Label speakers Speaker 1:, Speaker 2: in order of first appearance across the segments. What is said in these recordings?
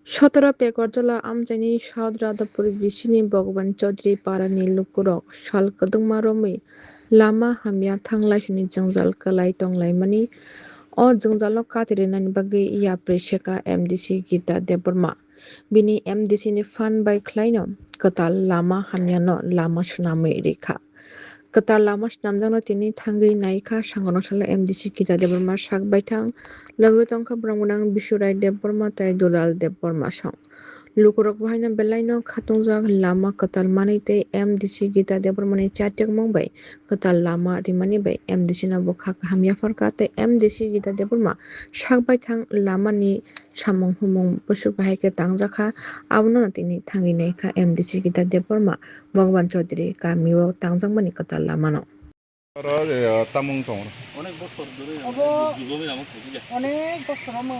Speaker 1: সতেরো পেকরজলা আমচাইনি সাউথ রাধাপুর बिसिनि भगवान चौधरी पारानि लुकुरक साल कदंमा रमै लामा हामिया थांलायसनि जंजाल कलाय तंलायमानि o jungjalno katirinani bagui ya presheka MDC Gita Deborma bini MDC ni fan by khlaino katal lama hamyano lama sunamui rekha katal lama sunamjano tini thangui naikha sangonosalo MDC Gita Deborma sakbai thang logoi tongkha brangmunang Bishurai Deborma tai Dulal Deborma song lukurok bahaina belaino khatungjak lama katal manai tei MDC Gita Debormani chatek mongbai katal lama rimani bai MDC na bokha hamya farka tei MDC Gita Deborma sakbai thang lama ni samung humung busuk bahaike tangjaka abono tini thangi naikha MDC Gita Deborma Bhagwan Chaudhary kamio tangjangmani katal lama no
Speaker 2: তামুং দङ
Speaker 3: অনেক বছর ধরে
Speaker 4: আবো
Speaker 3: জীবনে আমার থেকে যায়
Speaker 4: অনেক বছর আমি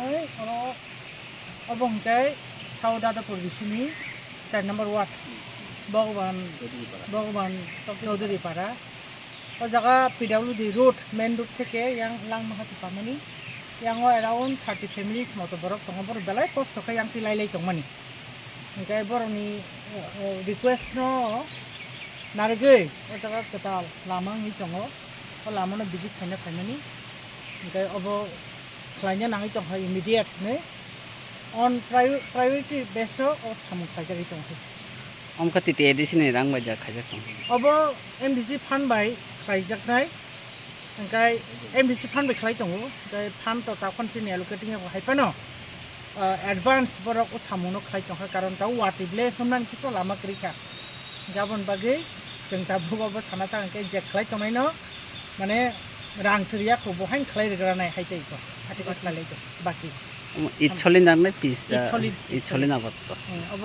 Speaker 4: অবংকাই সাউদাদাপুর বিসিনি 4 নম্বর ওয়ার্ড ভগবান চৌধুরী পাড়া ও জায়গা পিডব্লিউডি রোড মেন রোড থেকে ইয়াং লাংমাহাতি পামানি ইয়াংও অ্যারাউন্ড 30 ফ্যামিলিস মতো বড় দङ বড় বেলায় কষ্ট খাই ইয়াং তিলাইলাই দंमानि ओमफ्राय बर'नि रिक्वेस्ट न नारगै ओ जायगा गोदाल लामा नि दङ ओ लामानो बिदि खायना खायनानि ओमफ्राय अब खायनो नाङै दङ इमिडिएट नै on priority basis o samung khajari dङ
Speaker 5: Omka titi edisi ni rang baja khajak dong.
Speaker 4: अब MDC fund by khajjaknai ओमफ्राय MDC fund by khlai दङ ओमफ्राय fund to ta continue allocating ko haipano advance borok o samungno khlai दङ karon ta watible हमनान कितो Lama krika गाबोन बागै जों दा बुबाबो साना थांके जे खलाय तंनायनो माने रां सिरियाखौ बहाय खलाय रेग्रानाय हायदैखौ आथिखाल खलाय बाकी
Speaker 5: Itsolin dang na pis da. Itsolin abot to.
Speaker 4: अब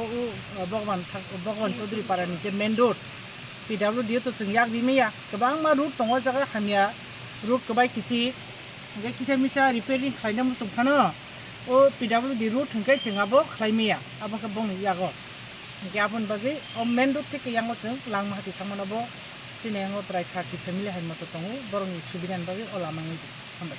Speaker 4: भगवान चौधरी पारानि जे मेन रोड PWD तो जों याक बिमेया गोबां मा रुट दङ जागा हामिया रुट गोबाय किछि ओमफ्राय किसा मिसा रिपेयरिं खालायनो मुसुखानो ओ PWD रुट थंखाय जोंहाबो खालायमेया आबाखौ बुंनो यागो गाबोन बागै ओ मेन रोड থেকে यांगो जों लांमाहाति थांमानाबो दिनै आङो प्राय 30 फेमिलि हाय मतो दङ बरंनि सुबिदानि बागै अ लामाङै थांबाय